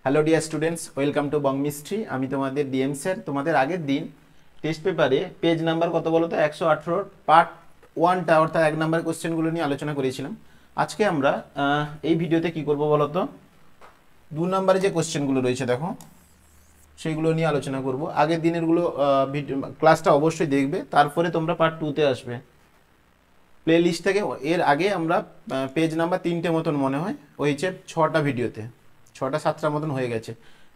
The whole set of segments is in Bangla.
Hello dear students, welcome to Bong mystery. আমি তোমাদের ডিএম স্যার। তোমাদের আগের দিন টেস্ট পেপারে পেজ নাম্বার কত বলো তো 118 পার্ট 1টা অর্থাৎ 1 নাম্বার কোশ্চেনগুলো নিয়ে আলোচনা করেছিলাম। আজকে আমরা এই ভিডিওতে কি করব বলো তো, 2 নাম্বারে যে কোশ্চেনগুলো রয়েছে দেখো সেইগুলো নিয়ে আলোচনা করব। আগের দিনেরগুলো ক্লাসটা অবশ্যই দেখবে, তারপরে তোমরা পার্ট 2তে আসবে। প্লে লিস্ট থেকে এর আগে আমরা পেজ নাম্বার 3টে মতন মনে হয় হয়েছে 6টা ভিডিওতে, 6টা 7টার মতন হয়ে গেছে।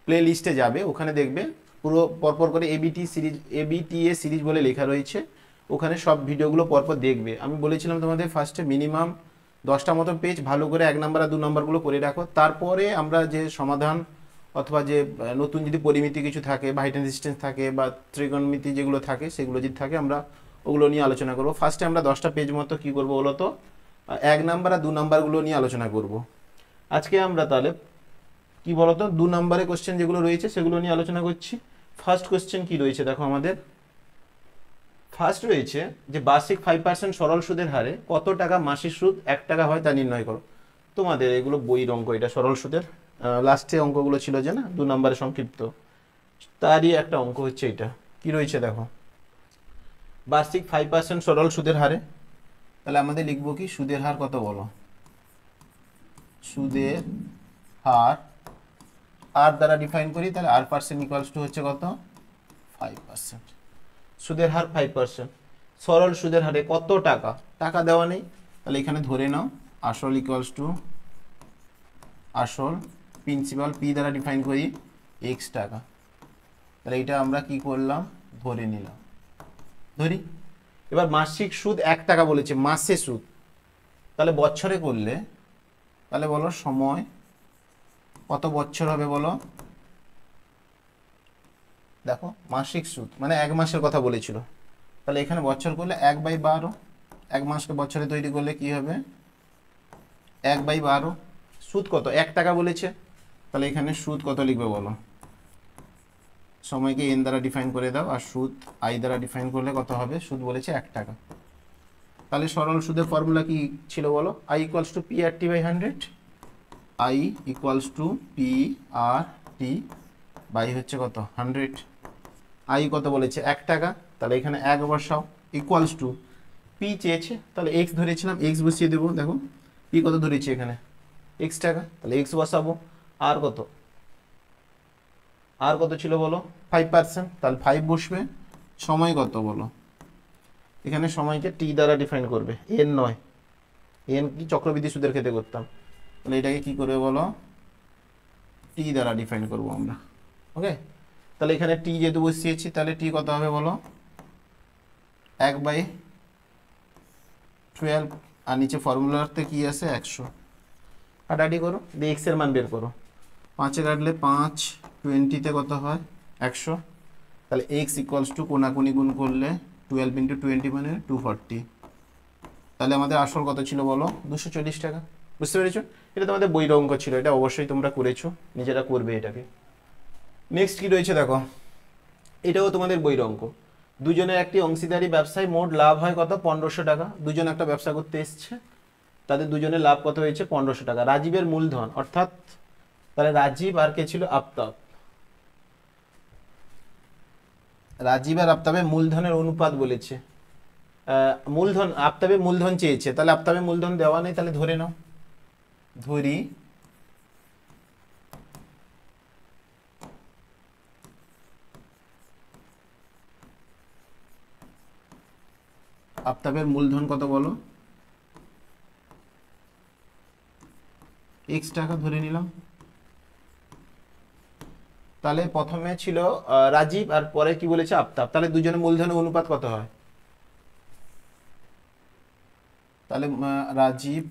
প্লে লিস্টে যাবে, ওখানে দেখবে পুরো পরপর করে এবিটিএ সিরিজ বলে লেখা রয়েছে, ওখানে সব ভিডিওগুলো পরপর দেখবে। আমি বলেছিলাম তোমাদের ফার্স্টে মিনিমাম 10টা মতন পেজ ভালো করে 1 নাম্বার আর 2 নাম্বারগুলো করে রাখো, তারপরে আমরা যে সমাধান অথবা যে নতুন যদি পরিমিতি কিছু থাকে বা হাইট রেজিস্ট্যান্স থাকে বা ত্রিকোণমিতি যেগুলো থাকে সেগুলো যদি থাকে আমরা ওগুলো নিয়ে আলোচনা করব। ফার্স্টে আমরা 10টা পেজ মতো কী করবো বলো তো, 1 নাম্বার আর 2 নাম্বারগুলো নিয়ে আলোচনা করব। আজকে আমরা তাহলে কি বলতো 2 নাম্বারে কোশ্চেন যেগুলো রয়েছে সেগুলো নিয়ে আলোচনা করছি। ফার্স্ট কোশ্চেন কি রয়েছে দেখো, আমাদের ফার্স্ট রয়েছে যে বার্ষিক 5% সরল সুদের হারে কত টাকা মাসিক সুদ 1 টাকা হয় তা নির্ণয় করো। তোমাদের এগুলো বইয়ের অঙ্ক, এটা সরল সুদের লাস্টে অঙ্কগুলো ছিল যে না 2 নাম্বারে সংক্ষিপ্ত, তারই একটা অঙ্ক হচ্ছে এটা। কি রয়েছে দেখো, বার্ষিক 5% সরল সুদের হারে, তাহলে আমাদের লিখবো কি সুদের হার কত বলো, সুদের হার আর দ্বারা ডিফাইন করি, তাহলে আর পার্সেন্ট ইকুয়ালস টু হচ্ছে কত 5%। সুদের হার 5%, সরল সুদের হারে কত টাকা, টাকা দেওয়া নেই, তাহলে এখানে ধরে নাও আসল ইকুয়ালস টু আসল, প্রিন্সিপাল পি দ্বারা ডিফাইন করি এক্স টাকা। তাহলে এটা আমরা কি করলাম, ধরে নিলাম, ধরি। এবার মাসিক সুদ 1 টাকা বলেছে, মাসে সুদ, তাহলে বছরে করলে তাহলে বলো সময় কত বছর হবে বলো। দেখো মাসিক সুদ মানে 1 মাসের কথা বলেছিল, তাহলে এখানে বছর করলে 1/12, 1 মাসকে বছরে তৈরি করলে কি হবে 1/12। সুদ কত 1 টাকা বলেছে, তাহলে এখানে সুদ কত লিখবে বলো, সময়কে এন দ্বারা ডিফাইন করে দাও, আর সুদ আই দ্বারা ডিফাইন করলে কত হবে, সুদ বলেছে 1 টাকা। তাহলে সরল সুদের ফর্মুলা কি ছিল বলো, I equals to P R T by 100, I equals to P R T by হচ্ছে কত 100। আই কত বলেছে 1 টাকা, তাহলে এখানে 1 বসাও, ইকুয়ালস টু পি চেয়েছে, তাহলে এক্স ধরেছিলাম এক্স বসিয়ে দেবো। দেখো পি কত ধরেছি এখানে এক্স টাকা, তাহলে এক্স বসাবো। আর কত, আর কত ছিল বলো 5%, তাহলে 5 বসবে। সময় কত বলো, এখানে সময়কে টি দ্বারা ডিফাইন করবে, এন নয়, এন কি চক্রবৃদ্ধি সুদের ক্ষেত্রে করতাম, তাহলে এটাকে কি করবে বলো টি দ্বারা ডিফাইন করব আমরা। ওকে, তাহলে এখানে টি যেহেতু বসিয়েছি, তাহলে টি কত হবে বলো 1/12, আর নিচে ফর্মুলাতে কি আছে 100। কাটাকাটি করো, দিয়ে এক্স এর মান বের করো, 5-এ কাটলে 5, 20তে কত হয় 100, তাহলে এক্স ইকুয়ালস টু কোনাকুনি গুণ করলে 12 ইন্টু 20 মানে 240। তাহলে আমাদের আসল কত ছিল বলো 240 টাকা। বুঝতে পেরেছো, এটা তোমাদের বইয়ের অঙ্ক ছিল, এটা অবশ্যই তোমরা করেছো, নিজেরা করবে এটাকে। নেক্সট কি রয়েছে দেখো, এটাও তোমাদের বইয়ের অঙ্ক। দুজনের একটি অংশীদারি ব্যবসায় মোট লাভ হয় কত 1500 টাকা। দুজন একটা ব্যবসা করতে এসছে, তাদের দুজনের লাভ কত হয়েছে 1500 টাকা। রাজীবের মূলধন অর্থাৎ তাহলে রাজীব আর কে ছিল আফতাব, রাজীব আর আফতাবের মূলধনের অনুপাত বলেছে। মূলধন আফতাবের মূলধন চেয়েছে, তাহলে আফতাবের মূলধন দেওয়া নেই, তাহলে ধরে নাও, ধরি আফতাবের মূলধন কত বলো এক্স টাকা ধরে নিলাম। তাহলে প্রথমে ছিল রাজীব আর পরে কি বলেছে আফতাব, তাহলে দুজনের মূলধনের অনুপাত কত হয়, তাহলে রাজীব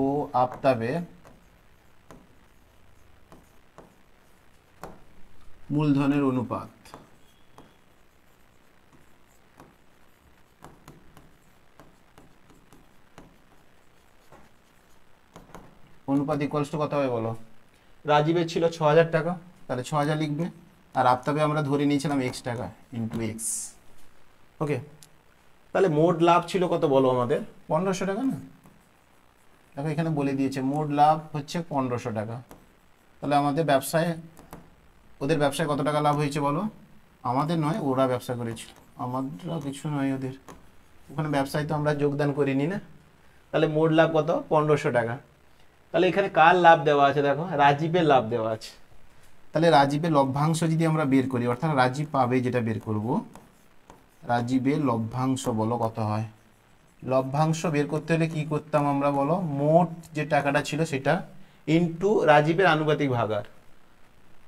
ও আফতাবের মূলধনের অনুপাত। অনুপাত ইকুয়ালস টু কত হবে বলো, রাজীবের ছিল 6000 টাকা, তাহলে 6000 লিখবে, আর আফতাবে আমরা ধরে নিয়েছিলাম এক্স টাকা ইন্টু এক্স। ওকে, তাহলে মোট লাভ ছিল কত বলো আমাদের? 1500 টাকা না? দেখো এখানে বলে দিয়েছে মোট লাভ হচ্ছে 1500 টাকা। তাহলে আমাদের ব্যবসায়, ওদের ব্যবসায় কত টাকা লাভ হয়েছে বলো? আমাদের নয়, ওরা ব্যবসা করেছে, আমাদের কিছু নয় ওদের, ওখানে ব্যবসায় তো আমরা যোগদান করিনি না। তাহলে মোট লাভ কত? 1500 টাকা। তাহলে এখানে কার লাভ দেওয়া আছে? দেখো রাজীবের লাভ দেওয়া আছে। তাহলে রাজীবের লভ্যাংশ যদি আমরা বের করি, অর্থাৎ রাজীব পাবে যেটা বের করব, রাজীবের লভ্যাংশ বলো কত হয়? লভ্যাংশ বের করতে হলে কি করতাম আমরা বলো? মোট যে টাকাটা ছিল সেটা ইনটু রাজীবের আনুপাতিক ভাগার।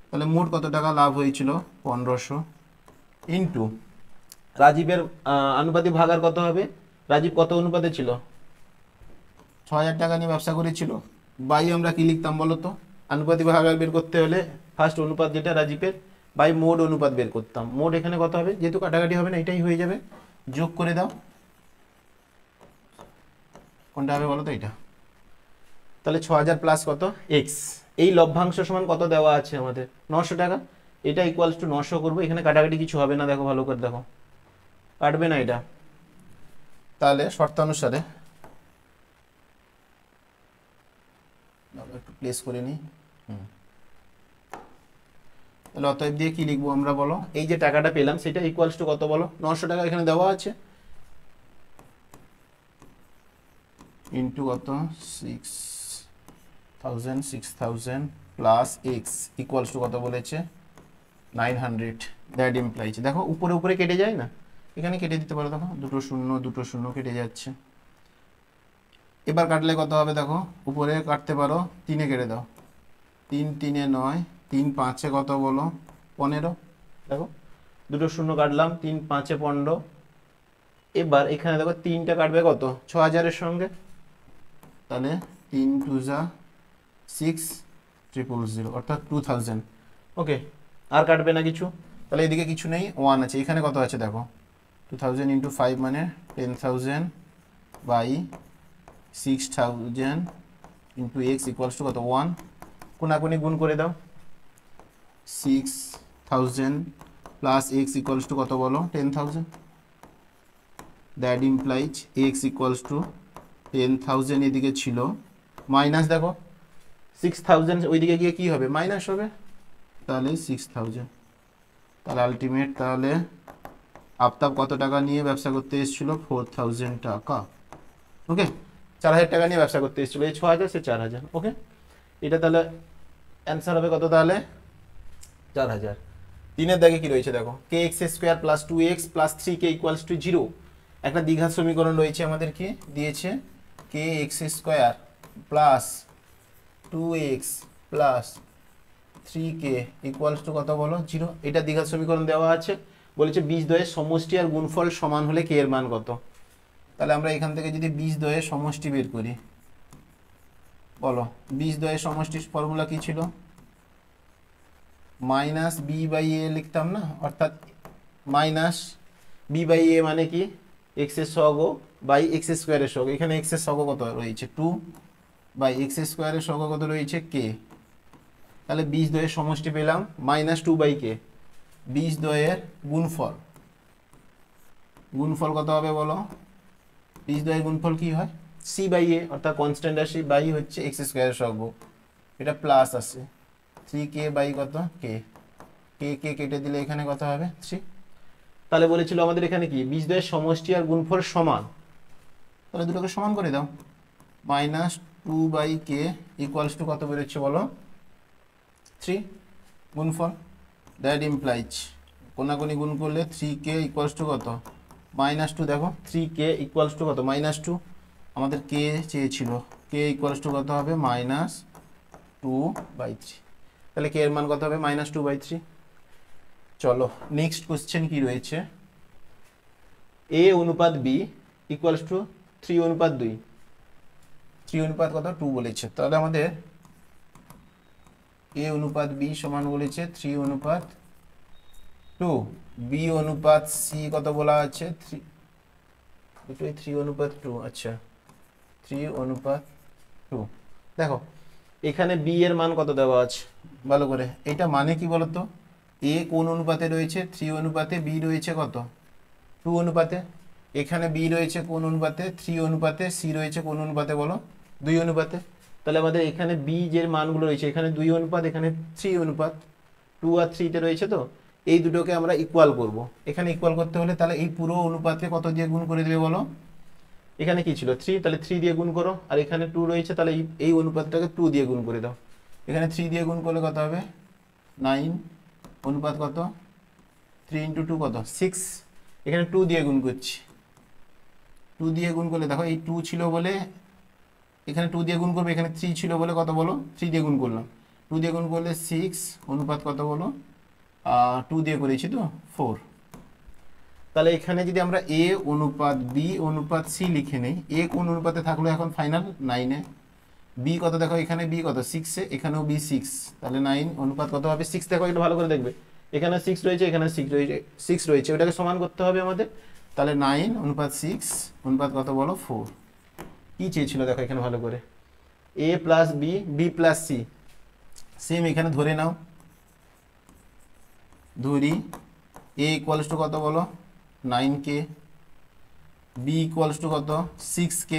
তাহলে মোট কত টাকা লাভ হয়েছিল? 1500 ইনটু রাজীবের আনুপাতিক ভাগার কত হবে? রাজীব কত অনুপাতে ছিল? 6000 টাকা নিয়ে ব্যবসা করেছিল, বাই আমরা কি লিখতাম বলো তো? আনুপাতিক ভাগার বের করতে হলে ফার্স্ট অনুপাত যেটা রাজীবের বাই মোট অনুপাত বের করতাম। মোট এখানে কত হবে? যেহেতু কাটাকাটি হবে না, এটাই হয়ে যাবে, যোগ করে দাও। কোনটা হবে বলো তো? এটা। তাহলে 6000 প্লাস কত? এক্স। এই লভ্যাংশ সমান কত দেওয়া আছে আমাদের? 900 টাকা। এটা ইকুয়ালস টু 900 করবো, এখানে কাটাকাটি কিছু হবে না, দেখো ভালো করে দেখো, কাটবে না এটা। তাহলে শর্তানুসারে একটু প্লেস করে নিই। তাহলে অতএব দিয়ে কি লিখবো আমরা বলো? এই যে টাকাটা পেলাম সেটা ইকুয়ালস টু কত বলো? 900 টাকা এখানে দেওয়া আছে, ইন্টু কত? 6000 প্লাস এক্স ইকুয়ালস টু কত বলেছে? 900। দ্যাট ইমপ্লাইজ, দেখো উপরে উপরে কেটে যায় না, এখানে কেটে দিতে পারো, দেখো দুটো শূন্য কেটে যাচ্ছে। এবার কাটলে কত হবে? দেখো উপরে কাটতে পারো, 3-এ কেটে দাও, 3 3-এ 9, 3 5-এ কত বলো? 15। দেখো দুটো শূন্য কাটলাম, 3 5-এ 15। এবার এখানে দেখো 3টা কাটবে কত? 6000-এর সঙ্গে, তাহলে 3 2 যা 6000 অর্থাৎ 2000। ওকে, আর কাটবে না কিছু, তাহলে এদিকে কিছু নেই, 1 আছে। এখানে কত আছে দেখো? 2000 ইন্টু 5 মানে 10,000 by 6000 into X equals to কত? 1। কোনাকুনি গুণ করে দাও, 6000 প্লাস এক্স ইকুয়ালস টু কত বলো? 10,000। That implies x equals two 10,000 এদিকে ছিল, মাইনাস দেখো 6000 ওইদিকে গিয়ে কি হবে? মাইনাস হবে, তাহলে 6000। তাহলে আলটিমেট, তাহলে আফতাব কত টাকা নিয়ে ব্যবসা করতে এসেছিল? 4000 টাকা। ওকে, 4000 টাকা নিয়ে ব্যবসা করতে এসেছিল, এই 6000 সে 4000। ওকে, এটা তাহলে অ্যান্সার হবে কত? তাহলে 4000। 3-এর দাগে কি রয়েছে দেখো? K x square plus 2x plus 3k equals to 0। একটা দ্বিঘাত সমীকরণ রয়েছে আমাদেরকে দিয়েছে, k x square plus 2x plus 3k equals to কত বলো? 0। এটা দ্বিঘাত সমীকরণ দেওয়া আছে, বলেছে বীজদ্বয়ের সমষ্টি আর গুণফল সমান হলে কে এর মান কত। তাহলে আমরা এখান থেকে যদি বীজদ্বয়ের সমষ্টি বের করি, বলো বীজদ্বয়ের সমষ্টির ফর্মুলা কি ছিল? মাইনাস বি বাই এ লিখতাম না, অর্থাৎ মাইনাস বি বাই এ মানে কি? এক্স এর সহগ বাই এক্স স্কোয়ারের সহগ। এখানে এক্স এর সহগ কত রয়েছে? 2 বাই এক্স স্কোয়ারের সহগ কত রয়েছে? কে। তাহলে বীজদ্বয়ের সমষ্টি পেলাম মাইনাস 2 বাই কে। বীজদ্বয়ের গুণফল, গুণফল কত হবে বলো? বীজদ্বয়ের গুণফল কি হয়? সি বাই এ, অর্থাৎ কনস্ট্যান্ট রাশি বাই হচ্ছে এক্স স্কোয়ারের সহগ, এটা প্লাস আসে 3k বাই কত? কে। কে কে কেটে দিলে এখানে কত হবে? 3। তাহলে বলেছিল আমাদের এখানে কি? বীজদ্বয়ের সমষ্টি আর গুণফল সমান, তাহলে দুটোকে সমান করে দাও। Minus 2 by K equals to কত বেরোচ্ছে বলো? 3 গুণফল। দ্যাট ইমপ্লাইজ কোনাকুনি গুণ করলে 3k ইকুয়ালস টু কত? -2। দেখো 3k ইকুয়ালস টু কত? -2। আমাদের কে চেয়েছিল, কে ইকুয়ালস টু কত হবে? -2/3। তাহলে কে এর মান কত হবে? -2/3। চলো নেক্সট কোশ্চেন কি রয়েছে? a অনুপাত b ইকুয়ালস টু 3 অনুপাত 2। 3 অনুপাত কত? 2 বলেছে। তাহলে আমাদের a অনুপাত b সমান বলেছে 3 অনুপাত 2। b অনুপাত c কত বলা আছে? 3, দুটোই 3 অনুপাত 2। আচ্ছা 3 অনুপাত 2। দেখো এখানে b এর মান কত দেওয়া আছে ভালো করে, এটা মানে কি বলতো? a কোন অনুপাতে রয়েছে? 3 অনুপাতে, b রয়েছে কত? 2 অনুপাতে, এখানে বি রয়েছে কোন অনুপাতে 3 অনুপাতে, সি রয়েছে কোন অনুপাতে বলো 2 অনুপাতে। তাহলে আমাদের এখানে বি যে মানগুলো রয়েছে এখানে 2 অনুপাত, এখানে 3 অনুপাত, 2 আর 3 তে রয়েছে। তো এই দুটোকে আমরা ইকুয়াল করব। এখানে ইকুয়াল করতে হলে তাহলে এই পুরো অনুপাতকে কত দিয়ে গুণ করে দেবে বলো, এখানে কি ছিল 3, তাহলে 3 দিয়ে গুণ করো, আর এখানে 2 রয়েছে তাহলে এই অনুপাতটাকে 2 দিয়ে গুণ করে দাও। এখানে 3 দিয়ে গুণ করলে কত হবে 9, অনুপাত কত 3 × 2 কত 6, এখানে 2 দিয়ে গুণ করছি। 2 দিয়ে গুণ করলে দেখো এই 2 ছিল বলে এখানে 2 দিয়ে গুণ করবে, এখানে 3 ছিল বলে কত বলো 3 দিয়ে গুণ করলাম। 2 দিয়ে গুণ করলে 6, অনুপাত কত বলো 2 দিয়ে করেছি তো 4। তাহলে এখানে যদি আমরা এ অনুপাত বি অনুপাত সি লিখে নেই, এ কোন অনুপাতে থাকলো এখন ফাইনাল 9 এ, বি কত দেখো এখানে বি কত 6 এ, এখানেও বি 6, তাহলে 9 অনুপাত কত হবে 6। দেখো একটু ভালো করে দেখবে, এখানে 6 রয়েছে, এখানে 6 রয়েছে, ওটাকে সমান করতে হবে আমাদের। তাহলে 9 অনুপাত 6 অনুপাত কত বলো 4। কি চেয়েছিল দেখো এখানে ভালো করে, a plus b, b plus c, same এখানে ধরে নাও, ধরি এ ইকুয়ালস টু কত বলো 9k, বি ইকুয়ালস টু কত 6k,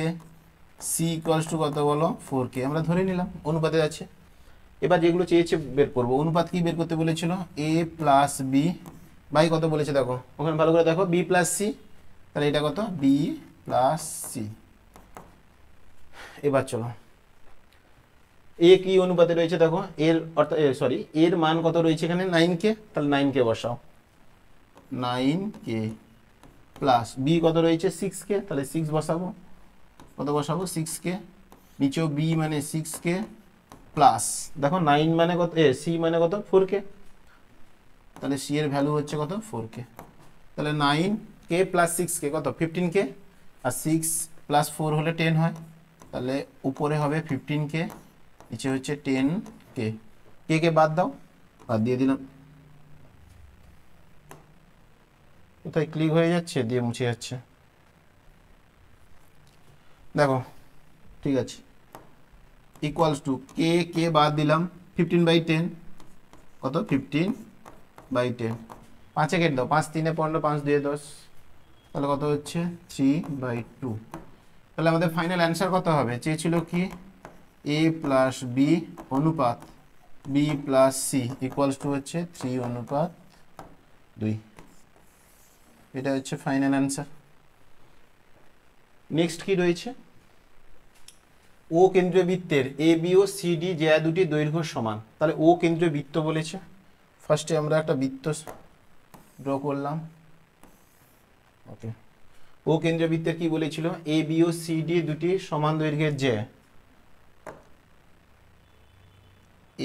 সি ইকুয়ালস টু কত বলো 4k, আমরা ধরে নিলাম অনুপাতে আছে। এবার যেগুলো চেয়েছে বের করব, অনুপাত কি বের করতে বলেছিল এ প্লাস বি বাই কত বলেছে দেখো ওখানে ভালো করে দেখো বি প্লাস সি, তাহলে এটা কত বি প্লাস সি। এবার চলো এ কি অনুপাতে রয়েছে দেখো, এর অর্থাৎ সরি এর মান কত রয়েছে এখানে 9k, তাহলে 9k বসাও, 9k প্লাস বি কত রয়েছে 6k, তাহলে 6 বসাবো, কত বসাবো 6k, নিচেও বি মানে 6k প্লাস দেখো 9 মানে কত সি মানে কত 4k, তাহলে সি এর ভ্যালু হচ্ছে কত 4k। তাহলে 9k প্লাস 6k কত 15k, আর 6 প্লাস 4 হলে 10 হয়, তাহলে উপরে হবে 15k, নিচে হচ্ছে 10k, কে কে বাদ দাও, বাদ দিয়ে দিলাম, কোথায় ক্লিক হয়ে যাচ্ছে দিয়ে মুছে যাচ্ছে দেখো, ঠিক আছে ইকুয়ালস টু কে কে বাদ দিলাম 15/10 কত 15/10, 5 কেটে দাও, 5 3 15, 5 2 10, তাহলে কত হচ্ছে 3/2। তাহলে আমাদের ফাইনাল অ্যান্সার কত হবে, চেয়েছিল কি এ প্লাস বি অনুপাত B plus C equals to হচ্ছে 3/2, এটা হচ্ছে ফাইনাল অ্যান্সার। নেক্সট কি রয়েছে, ও কেন্দ্রীয় বৃত্তের A B O C D যে দুটি দৈর্ঘ্য সমান, তাহলে ও কেন্দ্রীয় বৃত্ত বলেছে। ফার্স্টে আমরা একটা বৃত্ত ড্র করলাম, ওকে। ও কেন্দ্রীয় বৃত্তের কি বলেছিল, A B O C D দুটি সমান দৈর্ঘ্যের যে,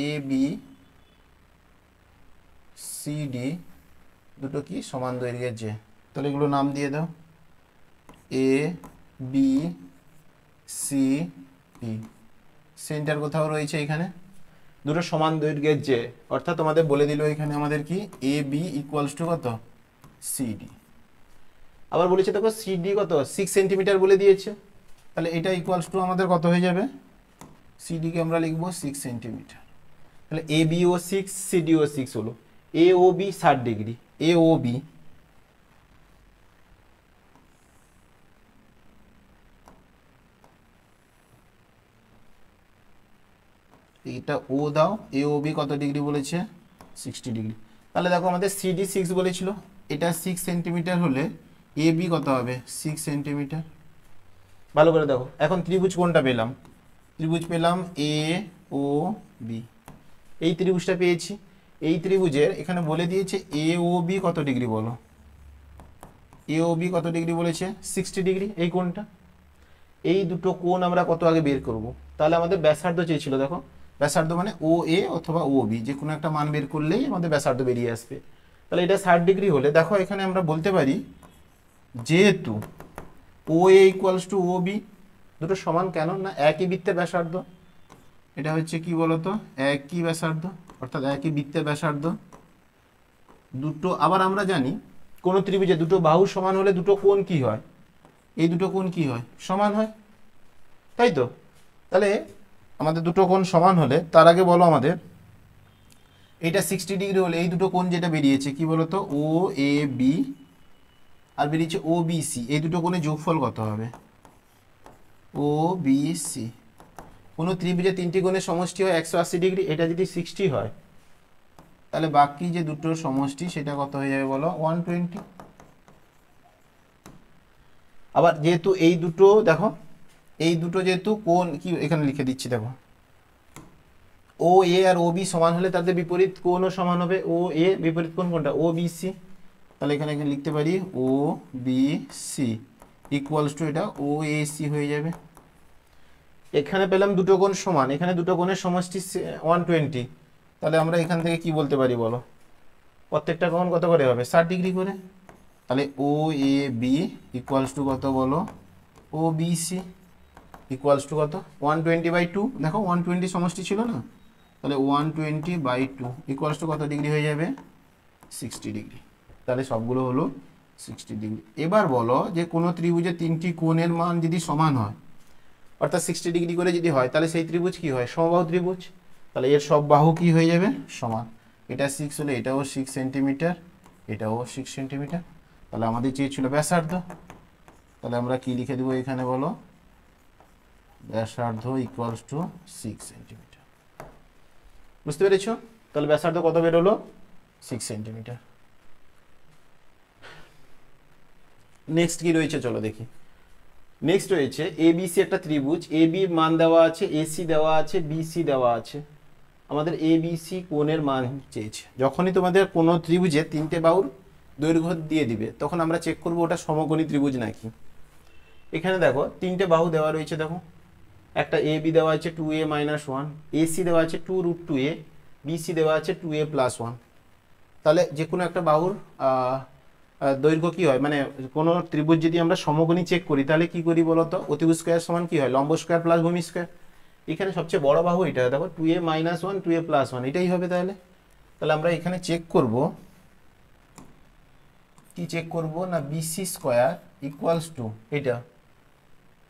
এ বি সি ডি দুটো কি সমান দৈর্ঘ্যের যে, তাহলে এগুলো নাম দিয়ে দাও A B C D, centre কোথাও রয়েছে এখানে, দুটো সমান দৈর্ঘ্যের যে, অর্থাৎ তোমাদের বলে দিল এখানে আমাদের কি এ বি ইকুয়ালস টু কত সিডি। আবার বলেছে দেখো সিডি কত 6 সেন্টিমিটার বলে দিয়েছে, তাহলে এটা ইকুয়ালস টু আমাদের কত হয়ে যাবে, সিডি কে আমরা লিখবো 6 সেন্টিমিটার, তাহলে এ বি ও 6 সিডি ও 6 হলো, এ ও বি 60 ডিগ্রি, এ ও বি এটা ও দাও, এ ও বি কত ডিগ্রি বলেছে 60 ডিগ্রি। তাহলে দেখো আমাদের সিডি 6 বলেছিল, এটা 6 সেন্টিমিটার হলে এ বি কত হবে 6 সেন্টিমিটার। ভালো করে দেখো এখন ত্রিভুজ কোনটা পেলাম, ত্রিভুজ পেলাম এ ও বি, এই ত্রিভুজটা পেয়েছি। এই ত্রিভুজের এখানে বলে দিয়েছে এ ও বি কত ডিগ্রি বলো, এ ও বি কত ডিগ্রি বলেছে 60 ডিগ্রি, এই কোণটা, এই দুটো কোণ আমরা কত আগে বের করব। তাহলে আমাদের ব্যাসার্ধ চেয়েছিল, দেখো ব্যাসার্ধ মানে ও এ অথবা ও বি, যে কোনো একটা মান বের করলেই আমাদের ব্যাসার্ধ বেরিয়ে আসবে। তাহলে এটা 60 ডিগ্রি হলে দেখো এখানে আমরা বলতে পারি যেহেতু ও এ ইকুয়ালস টু ও বি, দুটো সমান কেন না একই বৃত্তের ব্যাসার্ধ, এটা হচ্ছে কি বলতো একই ব্যাসার্ধ, অর্থাৎ একই বৃত্তের ব্যাসার্ধ দুটো। আবার আমরা জানি কোন ত্রিভুজে দুটো বাহু সমান হলে দুটো কোণ কি হয়, এই দুটো কোণ কি হয় সমান হয়, তাই তো। তাহলে আমাদের দুটো কোণ সমান হলে তার আগে বলো আমাদের এটা 60 ডিগ্রি হলে এই দুটো কোণ যেটা বেরিয়েছে কি বলতো ও এ বি আর বেরিয়েছে ও বি সি, এই দুটো কোণের যোগফল কত হবে? ও বি সি। কোনো ত্রিভুজে তিনটি কোণের সমষ্টি হয় 180 ডিগ্রি, এটা যদি 60 হয় তাহলে বাকি যে দুটোর সমষ্টি সেটা কত হয়ে যাবে বলো? 120। আবার যেহেতু এই দুটো দেখো, এই দুটো যেহেতু কোণ কি এখানে লিখে দিচ্ছি দেখো, ও এ আর ও বি সমান হলে তাদের বিপরীত কোণও সমান হবে। ও এ বিপরীত কোণ কোনটা? ও বি সি। তাহলে এখানে লিখতে পারি ও বি সি ইকুয়ালস টু এটা ও এ সি হয়ে যাবে। এখানে পেলাম দুটো কোণ সমান, এখানে দুটো কোণের সমষ্টি 120। তাহলে আমরা এখান থেকে কি বলতে পারি বলো? প্রত্যেকটা কোণ কত করে হবে? 60 ডিগ্রি করে। তাহলে ও এ বি ইকুয়ালস টু কত বলো? ও বি সি ইকুয়ালস টু কত? 120/2। দেখো 120 সমষ্টি ছিল না, তাহলে 120/2 ইকুয়ালস টু কত ডিগ্রি হয়ে যাবে? 60 ডিগ্রি। তাহলে সবগুলো হলো 60 ডিগ্রি। এবার বলো যে কোনো ত্রিভুজে তিনটি কোণের মান যদি সমান হয়, অর্থাৎ 60 ডিগ্রি করে যদি হয়, তাহলে সেই ত্রিভুজ কি হয়? সমবাহু ত্রিভুজ। তাহলে এর সব বাহু কি হয়ে যাবে? সমান। এটা 6 হলে এটাও 6 সেন্টিমিটার, এটাও 6 সেন্টিমিটার। তাহলে আমাদের চেয়েছিল ব্যাসার্ধ, তাহলে আমরা কি লিখে দেবো এখানে বলো? ব্যাসার্ধ ইকুয়ালস টু 6 সেন্টিমিটার। বুঝতে পেরেছো? তাহলে ব্যাসার্ধ কত বেরোলো? 6 সেন্টিমিটার। নেক্সট কি রয়েছে চলো দেখি। নেক্সট রয়েছে এবিসি একটা ত্রিভুজ, এ বির মান দেওয়া আছে, এসি দেওয়া আছে, বিসি দেওয়া আছে। আমাদের এবিসি কোণের মান চেয়েছে। যখনই তোমাদের কোনো ত্রিভুজে তিনটে বাহুর দৈর্ঘ্য দিয়ে দিবে তখন আমরা চেক করবো ওটা সমকোণী ত্রিভুজ নাকি। এখানে দেখো তিনটে বাহু দেওয়া রয়েছে, দেখো একটা এ বি দেওয়া আছে 2a - 1, এসি দেওয়া আছে 2√2a, বিসি দেওয়া আছে 2a + 1। তাহলে যে কোনো একটা বাহুর দৈর্ঘ্য কি হয়, মানে কোনো ত্রিভুজ যদি আমরা সমকোণী চেক করি তাহলে কি করি বলতো? অতিভুজ স্কয়ার সমান কি হয়? লম্ব স্কয়ার প্লাস ভূমি স্কয়ার। এখানে সবচেয়ে বড় বাহু এটা দেখো 2a - 1 2a + 1, এটাই হবে। তাহলে তাহলে আমরা এখানে চেক করব, কি চেক করব না? বিসি স্কয়ার ইকুয়ালস টু এটা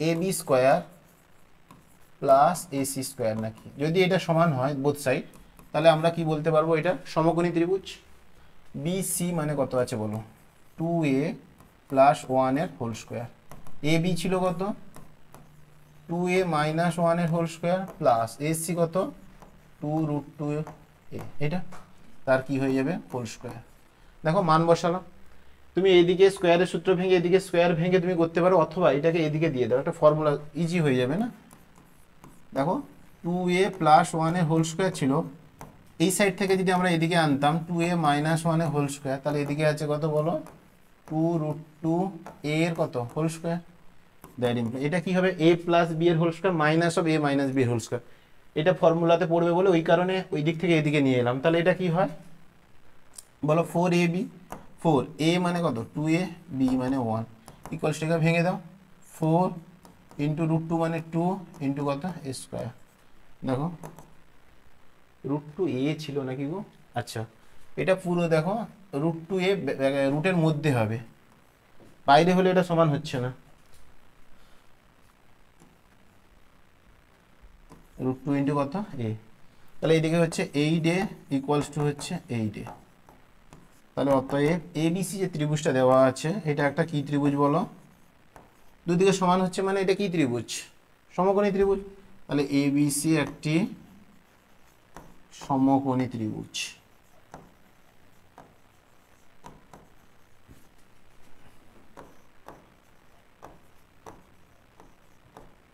a b square plus AC square নাকি। যদি এটা সমান হয় বোথ সাইড, তাহলে আমরা কি বলতে পারবো? এটা সমকোণী ত্রিভুজ। বিসি মানে কত আছে বলো? 2a + 1 এর হোল স্কয়ার। এ বি ছিল কত? 2a - 1 এর হোল স্কয়ার প্লাস এসি কত? 2√2a। এটা তার কি হয়ে যাবে? Whole square. দেখো মান বসালাম। তুমি এইদিকে স্কয়ারের সূত্র ভেঙে এদিকে স্কয়ার ভেঙে তুমি করতে পারো, অথবা এটাকে এদিকে দিয়ে দাও, একটা ফর্মুলা ইজি হয়ে যাবে না? দেখো 2a + 1 এর হোল স্কয়ার ছিল, এই সাইড থেকে যদি আমরা এদিকে আনতাম 2a - 1 এর হোল স্কয়ার, তাহলে এদিকে আছে কত বলো? 2√2a এর কত? Whole square. দ্যাট ইমপ্লাই এটা কি হবে? a + b এর whole square minus of a - b এর হোল স্কয়ার। এটা ফর্মুলাতে পড়বে বলে ওই কারণে ওই দিক থেকে এদিকে নিয়ে এলাম। তাহলে এটা কি হয় বলো? 4ab। 4a মানে কত? 2a, b মানে 1 ইকুয়ালস টাকে ভেঙে দাও। 4 × √2 মানে 2 ইন্টু কত? a square. দেখো √2a ছিল নাকি গো? আচ্ছা, এটা পুরো দেখো √2a রুটের মধ্যে হবে, বাইরে হলে এটা সমান হচ্ছে না। √2 ইন্টু কত? a। তাহলে এইদিকে হচ্ছে 8a ইকুয়ালস টু হচ্ছে 8a। তাহলে অতএব এবিসি যে ত্রিভুজটা দেওয়া আছে এটা একটা কি ত্রিভুজ বলো? দুদিকে সমান হচ্ছে মানে এটা কি ত্রিভুজ? সমকোণী ত্রিভুজ। তাহলে এবিসি একটি সমকোণী ত্রিভুজ।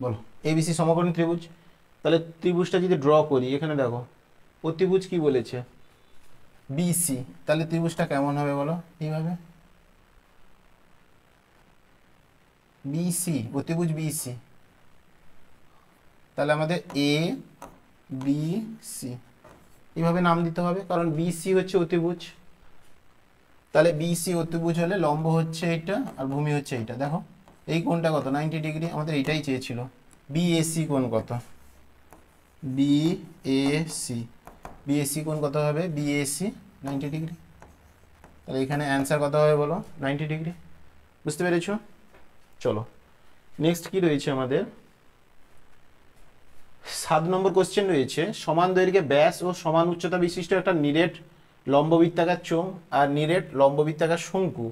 বলো এবিসি সমকোণী ত্রিভুজ। তাহলে ত্রিভুজটা যদি ড্র করি, এখানে দেখো অতিভুজ কি বলেছে? বিসি। তাহলে ত্রিভুজটা কেমন হবে বলো? এইভাবে বিসি, অতিভুজ বিসি। তাহলে আমাদের এ বি সি এইভাবে নাম দিতে হবে, কারণ বিসি হচ্ছে অতিভুজ। তাহলে বিসি অতিভুজ হলে লম্ব হচ্ছে এইটা আর ভূমি হচ্ছে এইটা। দেখো এই কোণটা কত? 90 ডিগ্রি। আমাদের এইটাই চেয়েছিল। বিএসি কোণ কত? বিএসি, বিএসি কোণ কত হবে? BAC 90 degree. তাহলে এখানে অ্যান্সার কত হবে বলো? 90 ডিগ্রি। বুঝতে পেরেছো? চলো নেক্সট কি রয়েছে আমাদের? 7 নম্বর কোশ্চেন রয়েছে, সমান দৈর্ঘ্যে ব্যাস ও সমান উচ্চতা বিশিষ্ট একটা নিরেট লম্ববৃত্তাকার চোঙ আর নিরেট লম্ববৃত্তাকার শঙ্কু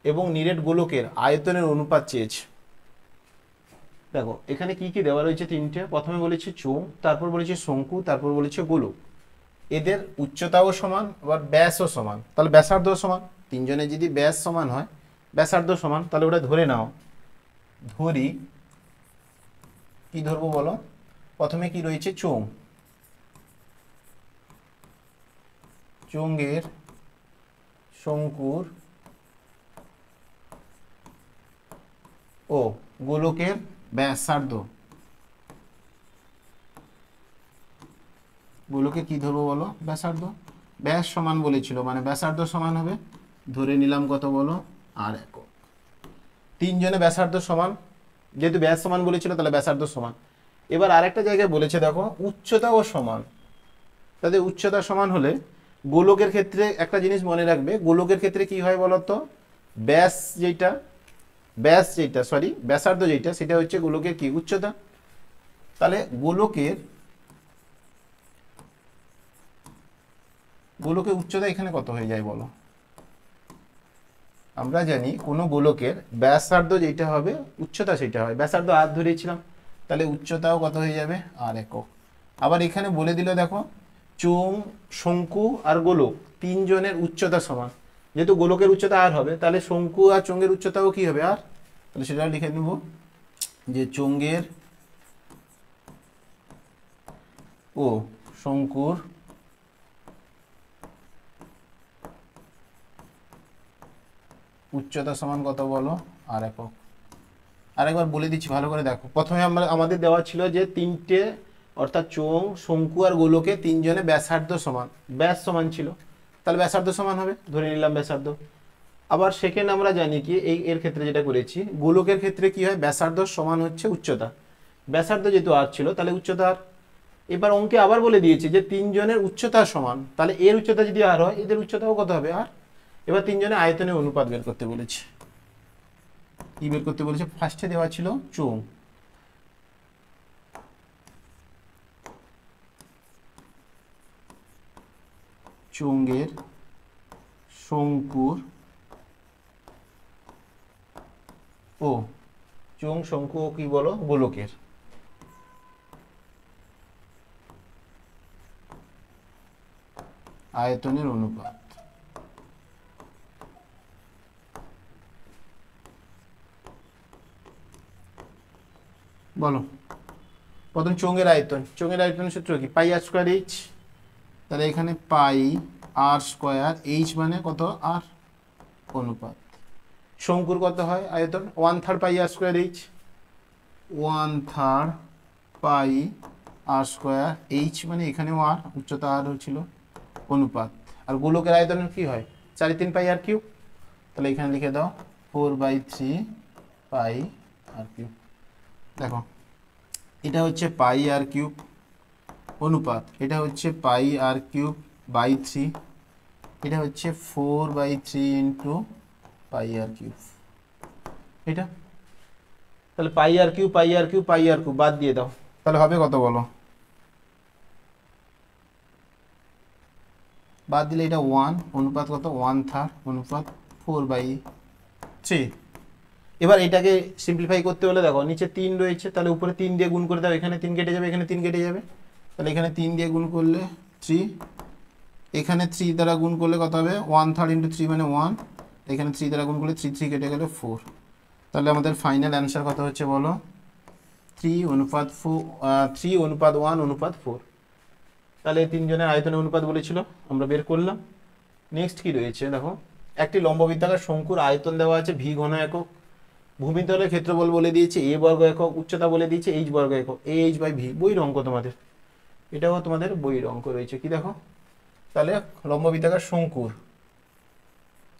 এবং নিরেট গোলকের আয়তনের অনুপাত চেয়েছে। দেখো এখানে কি কি দেওয়া রয়েছে তিনটে, প্রথমে বলেছি চোঙ, তারপর বলেছি শঙ্কু, তারপর বলেছে গোলক। এদের উচ্চতাও সমান আবার ব্যাসও সমান, তাহলে ব্যাসার্ধ সমান। তিনজনে যদি ব্যাস সমান হয়, ব্যাসার্ধ সমান, তাহলে ওটা ধরে নাও। ধরি, কি ধরবো বলো? প্রথমে কি রয়েছে চোঙ, চোঙের শঙ্কুর ও গোলকের ব্যাসার্ধ, গোলকে কি ধরবো বলো? ব্যাসার্ধ। ব্যাস সমান বলেছিল মানে ব্যাসার্ধ সমান হবে, ধরে নিলাম কত বলো? আর একক। তিনজনে ব্যাসার্ধ সমান, যেহেতু ব্যাস সমান বলেছিল তাহলে ব্যাসার্ধ সমান। এবার আরেকটা জায়গায় বলেছে দেখো উচ্চতাও সমান, তাদের উচ্চতা সমান হলে গোলকের ক্ষেত্রে একটা জিনিস মনে রাখবে, গোলকের ক্ষেত্রে কি হয় বলতো? ব্যাস যেটা, ব্যাসার্ধ যেটা, সেটা হচ্ছে গোলকের কি উচ্চতা। তাহলে গোলকের উচ্চতা এখানে কত হয়ে যায় বলো? আমরা জানি কোনো গোলকের ব্যাসার্ধ যেটা হবে উচ্চতা সেটা হয়, ব্যাসার্ধ আর ধরেছিলাম, তাহলে উচ্চতাও কত হয়ে যাবে? আর একক। আবার এখানে বলে দিল দেখো চোঙ, শঙ্কু আর গোলক তিনজনের উচ্চতা সমান, যেহেতু গোলকের উচ্চতা আর হবে, তাহলে শঙ্কু আর চোঙের উচ্চতাও কি হবে? আর। তাহলে সেটা লিখে নেব যে চোঙের ও শঙ্কুর উচ্চতা সমান কত বলো? আর একক। আরেকবার বলে দিচ্ছি ভালো করে দেখো, প্রথমে আমাদের দেওয়া ছিল যে তিনটে, অর্থাৎ চোঙ, শঙ্কু আর গোলকে তিনজনে ব্যাসার্ধ সমান, ব্যাস সমান ছিল, তাহলে ব্যাসার্ধ সমান হবে, ধরে নিলাম ব্যাসার্ধ। আবার সেকেন্ড আমরা জানি কি এর ক্ষেত্রে যেটা করেছি, গোলকের ক্ষেত্রে কি হয়? ব্যাসার্ধ সমান হচ্ছে উচ্চতা, ব্যাসার্ধ যেহেতু আর ছিল তাহলে উচ্চতা আর। এবার অঙ্কে আবার বলে দিয়েছে যে তিনজনের উচ্চতা সমান, তাহলে এর উচ্চতা যদি আর হয় এদের উচ্চতাও কত হবে? আর। এবার তিনজনের আয়তনের অনুপাত বের করতে বলেছে। কি বের করতে বলেছে? ফার্স্টে দেওয়া ছিল চোঙ, চোঙের শঙ্কুর ও চোঙ, শঙ্কু ও কি বলো? গোলকের আয়তনের অনুপাত। বলো প্রথম চোঙের আয়তন, চোঙের আয়তনের সূত্র কি? পাই আর স্কোয়ার এইচ, তাহলে এখানে পাই আর স্কোয়ার এইচ মানে কত? আর অনুপাত। শঙ্কুর কত হয় আয়তন? 1/3 পাই আর স্কোয়ার এইচ, 1/3 পাই আর স্কোয়ার এইচ মানে এখানেও আর, উচ্চতা আর হচ্ছিল, অনুপাত। আর গোলকের আয়তন কি হয়? 4/3 পাই আর কিউব, তাহলে এখানে লিখে দাও 4/3 পাই আর কিউব। দেখো এটা হচ্ছে পাই আর কিউব অনুপাত, এটা হচ্ছে পাই আর কিউব বাই 3, এটা হচ্ছে 4/3 ইন্টু পাই আর কিউব, এটা। তাহলে পাই আর কিউব, পাই আর কিউব, পাই আর কিউব বাদ দিয়ে দাও, তাহলে হবে কত বলো? বাদ দিলে এটা 1, অনুপাত কত? 1/3 অনুপাত 4/3। এবার এটাকে সিম্পলিফাই করতে হলে দেখো নিচে 3 রয়েছে, তাহলে উপরে 3 দিয়ে গুণ করে দাও, এখানে 3 কেটে যাবে, এখানে 3 কেটে যাবে, তাহলে এখানে 3 দিয়ে গুণ করলে 3, এখানে 3 দ্বারা গুণ করলে কত হবে? 1/3 ইন্টু 3 মানে 1, এখানে 3 দ্বারা গুণ করলে 3 কেটে গেলে 4, তাহলে আমাদের ফাইনাল অ্যান্সার কত হচ্ছে বলো? 3:1:4। তাহলে তিনজনের আয়তনের অনুপাত বলেছিল, আমরা বের করলাম। নেক্সট কি রয়েছে দেখো, একটি লম্ববৃত্তাকার শঙ্কুর আয়তন দেওয়া আছে ভি ঘন একক, ভূমিতলের ক্ষেত্রফল বলে দিয়েছে এ বর্গ একক, উচ্চতা বলে দিয়েছে এইচ বর্গ একক, এ এইচ বাই ভি। বইয়ের অঙ্ক তোমাদের, এটাও তোমাদের বইয়ের অঙ্ক রয়েছে। কি দেখো, তাহলে লম্ববৃত্তাকার শঙ্কুর,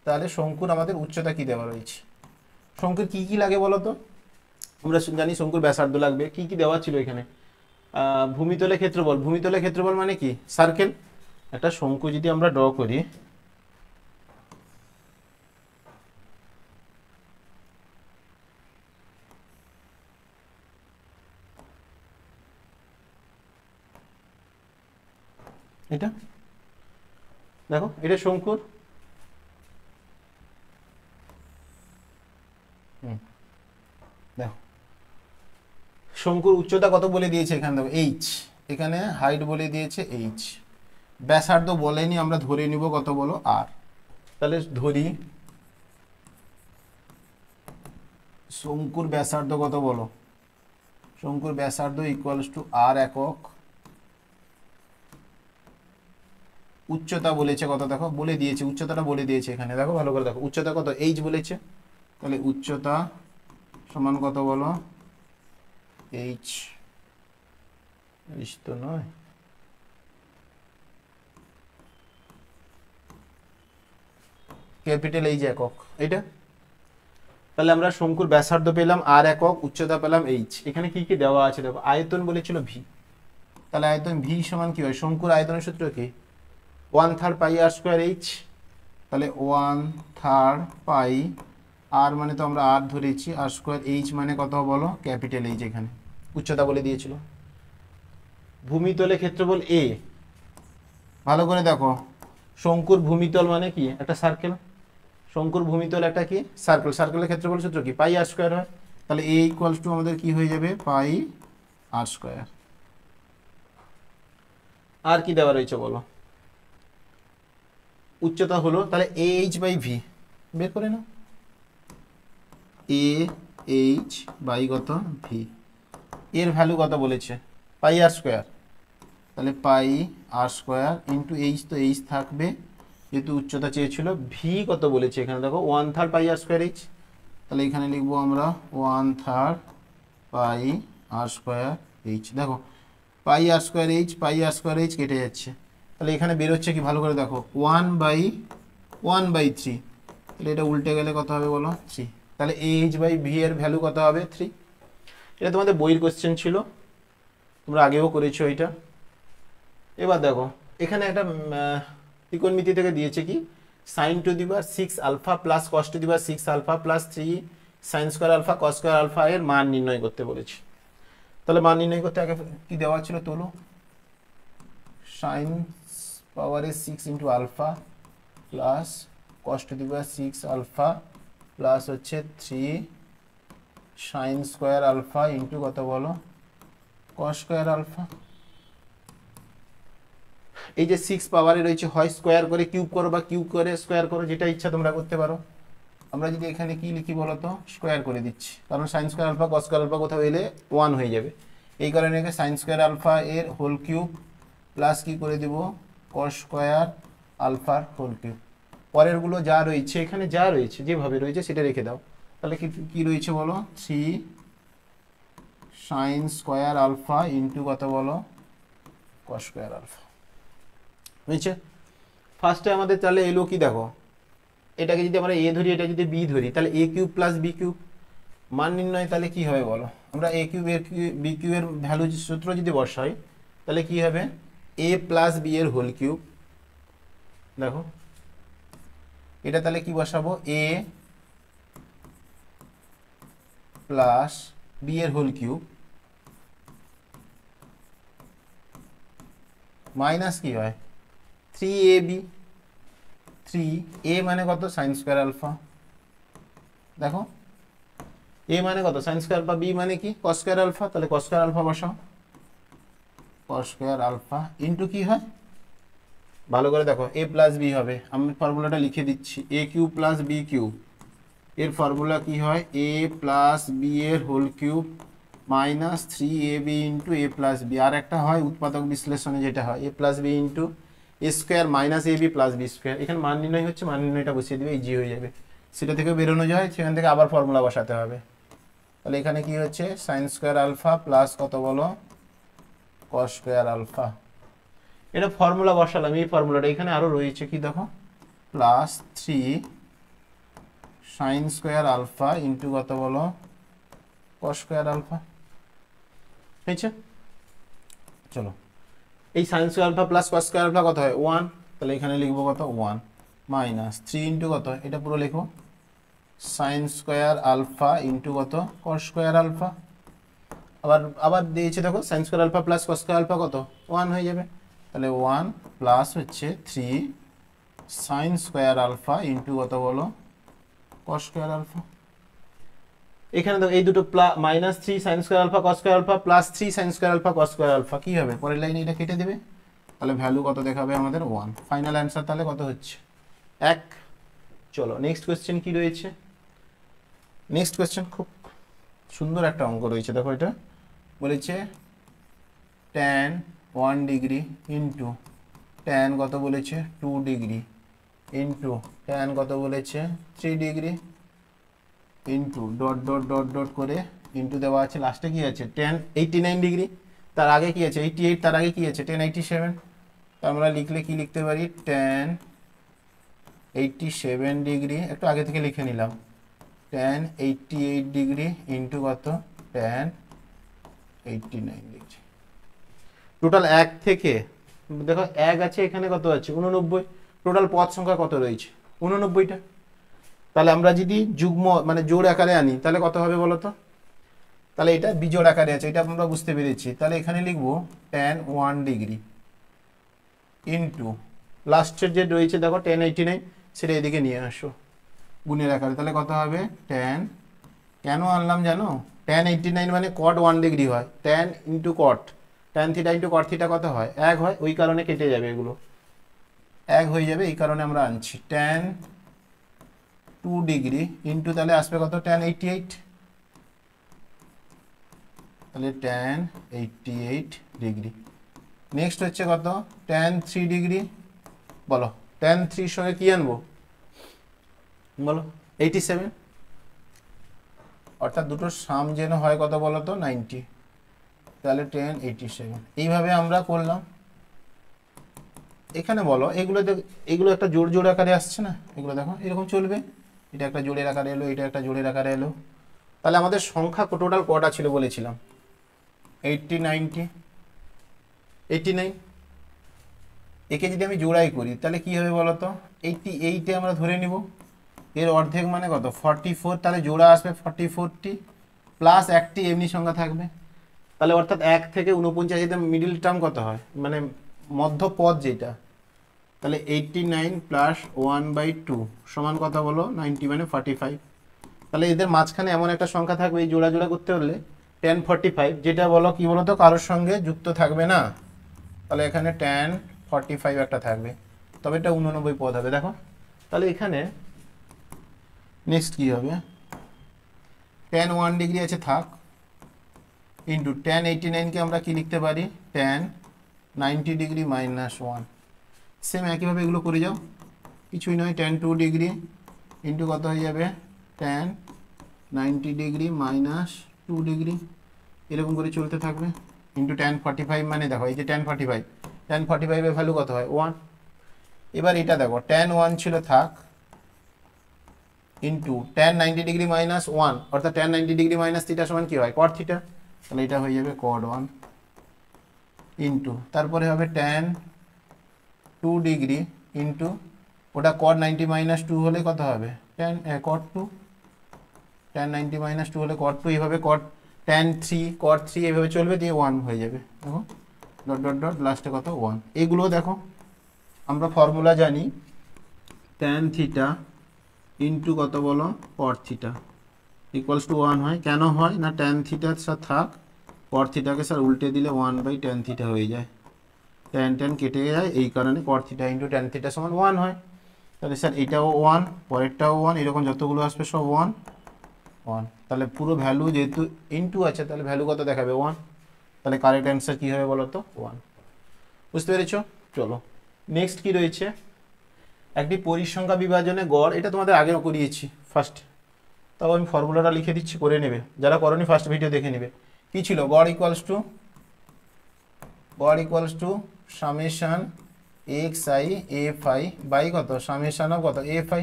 তাহলে শঙ্কুর আমাদের উচ্চতা কি দেওয়া রয়েছে? শঙ্কুর কি কি লাগে বলো তো? আমরা জানি শঙ্কুর ব্যাসার্ধ লাগবে, কি কি দেওয়া ছিল এখানে? ভূমিতলের ক্ষেত্রফল, ভূমিতলের ক্ষেত্রফল মানে কি? সার্কেল। একটা শঙ্কু যদি আমরা ড্র করি, এটা দেখো এটা শঙ্কুর, দেখো শঙ্কুর উচ্চতা কত বলে দিয়েছে এখানে, দেখো এইচ, এখানে হাইট বলে দিয়েছে এইচ, ব্যাসার্ধ বলেনি, আমরা ধরে নিব কত বলো আর। তাহলে ধরি শঙ্কুর ব্যাসার্ধ কত বলো, শঙ্কুর ব্যাসার্ধ ইকুয়ালস টু আর একক, উচ্চতা বলেছে কত, দেখো বলে দিয়েছে উচ্চতাটা বলে দিয়েছে এখানে, দেখো ভালো করে দেখো উচ্চতা কত এইচ বলেছে, তাহলে উচ্চতা সমান কত বলো এইচ, এইচ তো নয়, ক্যাপিটাল এইচ একক এটা। তাহলে আমরা শঙ্কুর ব্যাসার্ধ পেলাম আর একক, উচ্চতা পেলাম এইচ। এখানে কি কি দেওয়া আছে দেখো, আয়তন বলেছিল ভি, তাহলে আয়তন ভি সমান কি হয়, শঙ্কুর আয়তনের সূত্র কি 1/3 পাই আর স্কোয়ার এইচ, তাহলে 1/3 পাই আর মানে তো আমরা আর ধরেছি, আর স্কোয়ার এইচ মানে কত বলো ক্যাপিটাল এইচ, এখানে উচ্চতা বলে দিয়েছিল। ভূমিতলে ক্ষেত্রফল এ, ভালো করে দেখো শঙ্কুর ভূমিতল মানে কি একটা সার্কেল, শঙ্কুর ভূমিতল একটা কি সার্কেল, সার্কেলের ক্ষেত্রফল সূত্র কি পাই আর স্কোয়ার হয়, তাহলে এ ইকুয়ালস টু আমাদের কি হয়ে যাবে পাই আর স্কোয়ার। আর কি দেওয়া রয়েছে বলো, উচ্চতা হলো তাহলে এ এইচ বাই ভি বের করে নাও, এ এইচ বাই কত ভি, এর ভ্যালু কত বলেছে পাই আর স্কোয়ার, তাহলে পাই আর স্কোয়ার ইন্টু এইচ, তো এইচ থাকবে যেহেতু উচ্চতা চেয়েছিল, ভি কত বলেছে এখানে দেখো 1/3 পাই আর স্কোয়ার এইচ, তাহলে এখানে লিখবো আমরা 1/3 পাই আর স্কোয়ার এইচ, দেখো পাই আর স্কোয়ার এইচ, পাই আর স্কোয়ার এইচ কেটে যাচ্ছে, তাহলে এখানে বেরোচ্ছে কি ভালো করে দেখো 1/3, তাহলে এটা উল্টে গেলে কত হবে বলো 3, তাহলে এইচ বাই ভি এর ভ্যালু কত হবে 3। এটা তোমাদের বইয়ের কোশ্চেন ছিল, তোমরা আগেও করেছো এটা। এবার দেখো এখানে একটা ত্রিকোণমিতি থেকে দিয়েছে কি sin to the power 6 alpha plus cos to the power 6 alpha plus 3 sin square alpha cos square alpha এর মান নির্ণয় করতে বলেছে। তাহলে মান নির্ণয় করতে আগে কি দেওয়া ছিল তোলো, sin পাওয়ারে 6 into alpha plus cos to the power 6 alpha plus হচ্ছে 3 sin স্কয়ার আলফা ইন্টু কত বলো cos স্কয়ার আলফা। এই যে 6 পাওয়ারে রয়েছে, হয় স্কোয়ার করে কিউব করো বা কিউব করে স্কোয়ার করো, যেটা ইচ্ছা তোমরা করতে পারো। আমরা যদি এখানে কি লিখি বলো তো স্কোয়ার করে দিচ্ছি, কারণ sine square alpha cos square alpha কোথাও এলে 1 হয়ে যাবে, এই কারণে সাইন স্কোয়ার আলফা এর হোল কিউব প্লাস কি করে দিব কস স্কোয়ার আলফার হোল কিউব। পরেরগুলো যা রয়েছে এখানে যা রয়েছে যেভাবে রয়েছে সেটা রেখে দাও, তাহলে কি রয়েছে বলো 3 সাইন স্কোয়ার আলফা ইন্টু কত বলো কস স্কোয়ার আলফা। বুঝছে, ফার্স্টে আমাদের তাহলে এলো কি দেখো, এটাকে যদি আমরা এ ধরি এটা যদি বি ধরি, তাহলে এ কিউব প্লাস বি কিউব মান নির্ণয়, তাহলে কি হবে বলো, আমরা এ কিউব বি কিউব এর ভ্যালু সূত্র যদি বসাই তাহলে কি হবে এ প্লাস বি এর হোল কিউব। দেখো এটা তাহলে কি বসাবো এ প্লাস বি এর হোল কিউব মাইনাস কি হয় 3ab, 3a মানে কত সাইন স্কয়ার আলফা, দেখো a মানে কত সাইন স্কয়ার আলফা, b মানে কি cos স্কয়ার আলফা, তাহলে cos স্কয়ার আলফা বসাও, cos স্কয়ার আলফা ইনটু কি হয় ভালো করে দেখো a প্লাস b হবে, আমি ফর্মুলাটা লিখে দিচ্ছি a cube plus b cube, এর ফর্মুলা কি হয় a প্লাস b এর whole cube minus 3ab into a plus b, আর একটা হয় উৎপাদক বিশ্লেষণে যেটা হয় a plus b into a square minus a b plus b square. এখানে মান নির্ণয় হচ্ছে, মান নির্ণয়টা বসিয়ে দেবে ইজি হয়ে যাবে, সেটা থেকে বেরোনো যায়, সেখান থেকে আবার ফর্মুলা বসাতে হবে। তাহলে এখানে কি হচ্ছে সাইন স্কোয়ার আলফা প্লাস কত বলো কস স্কোয়ার আলফা, এটা ফর্মুলা বসালাম, এই ফর্মুলাটা এখানে আরও রয়েছে কি দেখো plus 3 sine square alpha into কত বলো কস স্কোয়ার আলফা হয়েছে। চলো এই sine square alpha plus cos square alpha কত হয় 1, তাহলে এখানে লিখবো কত 1 মাইনাস 3 ইন্টু কত এটা পুরো লেখো সাইন স্কয়ার আলফা ইন্টু কত কস স্কয়ার আলফা, আবার দিয়েছে দেখো sine square alpha plus cos square alpha কত 1 হয়ে যাবে, তাহলে 1 প্লাস হচ্ছে 3 সাইন স্কয়ার আলফা ইন্টু কত বলো কস স্কয়ার আলফা। এখানে দেখো এই দুটো minus three sine square alpha cos square alpha plus three sine square alpha cos square alpha কী হবে, পরের লাইনে এটা কেটে দেবে, তাহলে ভ্যালু কত দেখাবে আমাদের 1। ফাইনাল অ্যান্সার তাহলে কত হচ্ছে 1। চলো নেক্সট কোয়েশ্চেন কি রয়েছে। নেক্সট কোয়েশ্চেন খুব সুন্দর একটা অঙ্ক রয়েছে, দেখো এটা বলেছে tan 1 ডিগ্রি ইন্টু tan কত বলেছে 2 ডিগ্রি ইন্টু tan কত বলেছে 3 degree into dot dot dot dot করে ইন্টু দেওয়া আছে, লাস্টে কি আছে tan 89 ডিগ্রি, তার আগে কি আছে 88, তার আগে কি আছে tan 87। তো আমরা লিখলে কি লিখতে পারি tan 87 ডিগ্রি, একটু আগে থেকে লিখে নিলাম tan 88 ডিগ্রি ইন্টু কত tan 89 ডিগ্রি। টোটাল 1 থেকে দেখো 1 আছে, এখানে কত আছে 89, টোটাল পদ সংখ্যা কত রয়েছে 89টা। তাহলে আমরা যদি যুগ্ম মানে জোড় আকারে আনি তাহলে কত হবে বলো তো, তাহলে এটা বিজোড় আকারে আছে, এটা আমরা বুঝতে পেরেছি। তাহলে এখানে লিখবো tan 1 ডিগ্রি ইন্টু লাস্টের যে রয়েছে দেখো tan 89, সেটা এদিকে নিয়ে আসো গুণের আকারে, তাহলে কত হবে tan, কেন আনলাম জানো, tan 89 মানে cot 1 ডিগ্রি হয়, tan into cot, tan theta into cot theta কত হয় 1 হয়, ওই কারণে কেটে যাবে, এগুলো 1 হয়ে যাবে, এই কারণে আমরা আনছি tan 2 ডিগ্রি ইন্টু তাহলে আসবে কত tan 88, তাহলে tan 88 ডিগ্রি। নেক্সট হচ্ছে কত tan 3 ডিগ্রি, বলো tan 3 এর সঙ্গে কি আনবো বলো 87, অর্থাৎ দুটোর সাম যেন হয় কত বলো তো 90, তাহলে tan 87। এইভাবে আমরা করলাম। এখানে বলো এগুলো একটা জোড় জোড় আকারে আসছে না, এগুলো দেখো এরকম চলবে, এটা একটা জোড়ের আকারে এলো, এটা একটা জোড়ের আকারে এলো। তাহলে আমাদের সংখ্যা টোটাল কটা ছিল বলেছিলাম 89। একে যদি আমি জোড়াই করি তাহলে কি হবে বলো তো 88 আমরা ধরে নিব, এর অর্ধেক মানে কত 44, তাহলে জোড়া আসবে 44টি প্লাস একটি এমনি সংখ্যা থাকবে, তাহলে অর্থাৎ 1 থেকে 49 মিডিল টার্ম কত হয় মানে মধ্যপদ যেটা, তাহলে 89 প্লাস 1/2 সমান কত বলো 90 মানে 45। তাহলে এদের মাঝখানে এমন একটা সংখ্যা থাকবে এই জোড়া জোড়া করতে হলে tan 45, যেটা বলো কি বলো তো কারোর সঙ্গে যুক্ত থাকবে না, তাহলে এখানে tan 45 একটা থাকবে, তবে এটা 89 পদ হবে। দেখো তাহলে এখানে নেক্সট কি হবে tan 1 ডিগ্রি আছে থাক ইন্টু tan 89 কে আমরা কি লিখতে পারি tan 90 ডিগ্রি মাইনাস 1, সেম একইভাবে এগুলো করে যাও, কিছুই নয় tan 2 ডিগ্রি ইন্টু কত হয়ে যাবে tan 90 ডিগ্রি মাইনাস 2 ডিগ্রি, এরকম করে চলতে থাকবে ইন্টু tan 45, মানে দেখো এই যে tan 45 এর ভ্যালু কত হয় 1। এবার এটা দেখো tan 1 ছিল থাক ইন্টু tan 90 ডিগ্রি মাইনাস 1, অর্থাৎ tan 90 ডিগ্রি মাইনাস থিটা সমান কি হয় cot থিটা, তাহলে এটা হয়ে যাবে cot 1 ইন্টু তারপরে হবে tan 2 ডিগ্রি ইন্টু ওটা cot 90 মাইনাস 2 হলে কত হবে tan cot 2, tan 90 মাইনাস 2 হলে cot 2, এইভাবে cot tan 3 cot 3 এইভাবে চলবে, দিয়ে 1 হয়ে যাবে। দেখো ডট ডট ডট লাস্টে কত 1। এইগুলো দেখো আমরা ফর্মুলা জানি tan থিটা ইন্টু কত বলো cot থিটা ইকুয়ালস টু 1 হয়, কেন হয় না tan থিটার সাথে থাক cot থিটাকে স্যার উল্টে দিলে 1/tan থিটা হয়ে যায়, tan কেটে যায়, এই কারণে cot theta into tan theta সমান 1 হয়। তাহলে স্যার এটাও 1, পরেরটাও 1, এরকম যতগুলো আসবে সব 1 1, তাহলে পুরো ভ্যালু যেহেতু ইন্টু আছে তাহলে ভ্যালু কত দেখাবে 1, তাহলে কারেক্ট অ্যান্সার কী হবে বলো তো 1। বুঝতে পেরেছ? চলো নেক্সট কি রয়েছে, একটি পরিসংখ্যা বিভাজনে গড়, এটা তোমাদের আগেও করিয়েছি ফার্স্ট, তাও আমি ফর্মুলাটা লিখে দিচ্ছি করে নেবে, যারা করনি ফার্স্ট ভিডিও দেখে নেবে। কি ছিল গড় equals to summation xi fi by কত সামেশন অফ কত fi,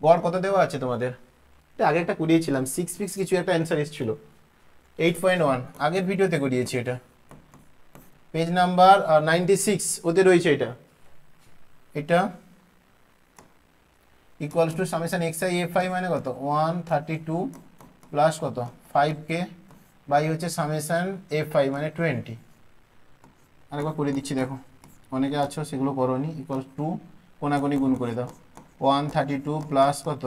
গড় কত দেওয়া আছে তোমাদের, এটা আগে একটা করিয়েছিলাম 6 ফিক্স কিছু একটা অ্যান্সার এসেছিল 8.1, আগের ভিডিওতে করিয়েছি, এটা পেজ নাম্বার 96 ওতে রয়েছে, এটা equals to summation xi fi মানে কত 132 প্লাস কত 5k বাই হচ্ছে সামেশন fi মানে 20। আরেকবার করে দিচ্ছি, দেখো অনেকে আছো সেগুলো করোনি, ইকুয়ালস টু কোনাকুনি গুণ করে দাও 132 প্লাস কত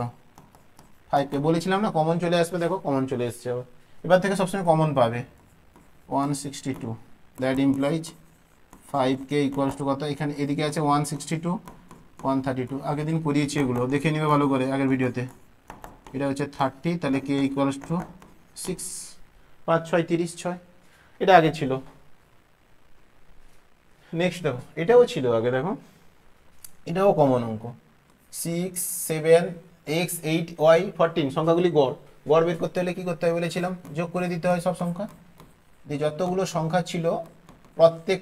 5k বলেছিলাম না কমন চলে আসবে, দেখো কমন চলে এসছে। এবার থেকে সবসময় কমন পাবে 162, that implies 5k equals to কত, এখানে এদিকে আছে 162 132, আগের দিন করিয়েছি, এগুলো দেখে নিবে ভালো করে আগের ভিডিওতে। এটা হচ্ছে 30, তাহলে k ইকুয়ালস টু 6, 5 6 30 6, এটা আগে ছিল। নেক্সট দেখো, এটাও ছিল আগে, দেখো এটাও কমন অঙ্ক, 6 7 x 8 y 14, সংখ্যাগুলি গড়। গড় বের করতে হলে কি করতে হবে বলেছিলাম, যোগ করে দিতে হয় সব সংখ্যা দিয়ে, যতগুলো সংখ্যা ছিল প্রত্যেক,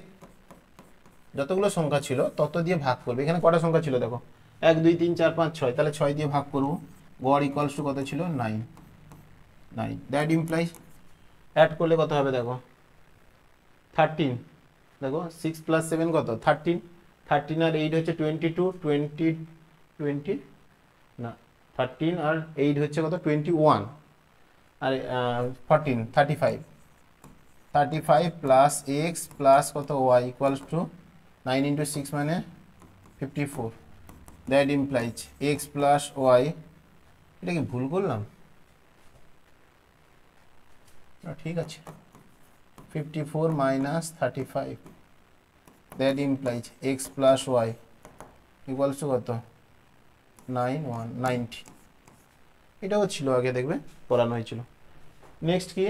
যতগুলো সংখ্যা ছিল তত দিয়ে ভাগ করবে। এখানে কটা সংখ্যা ছিল দেখো, 1 2 3 4 5 6, তাহলে 6 দিয়ে ভাগ করবো। গড় ইকুয়ালস টু কত ছিল 9, দ্যাট ইমপ্লাইজ অ্যাড করলে কত হবে দেখো 13, দেখো 6 + 7 কত 13, 13 আর 8 হচ্ছে 22, 20 না 13 আর 8 হচ্ছে কত 21, আর 14 35 প্লাস x প্লাস কত y ইকুয়ালস টু 9 ইন্টু 6 মানে 54, that implies x plus y, এটা কি ভুল করলাম, ঠিক আছে 54 minus 35, that implies x plus y equals to কত 90, এটাও ছিল আগে, দেখবে পড়ানো হয়েছিল। নেক্সট কি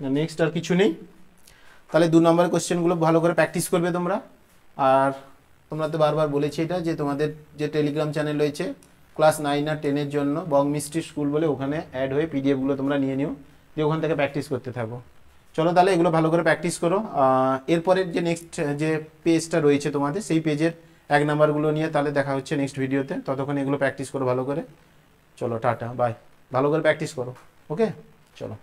না, নেক্সট আর কিছু নেই। তাহলে 2 নম্বরের কোশ্চেনগুলো ভালো করে প্র্যাকটিস করবে তোমরা। আর তোমরা তো বারবার বলেছি এটা, যে তোমাদের যে টেলিগ্রাম চ্যানেল রয়েছে ক্লাস 9 আর 10-এর জন্য বং মিষ্টি স্কুল বলে, ওখানে অ্যাড হয়ে পিডিএফগুলো তোমরা নিয়ে নিও, দিয়ে ওখান থেকে প্র্যাকটিস করতে থাকো। চলো তাহলে এগুলো ভালো করে প্র্যাকটিস করো। এরপরের যে নেক্সট যে পেজটা রয়েছে তোমাদের, সেই পেজের 1 নাম্বারগুলো নিয়ে তাহলে দেখা হচ্ছে নেক্সট ভিডিওতে। ততক্ষণ এগুলো প্র্যাকটিস করো ভালো করে। চলো টাটা বাই, ভালো করে প্র্যাকটিস করো, ওকে চলো।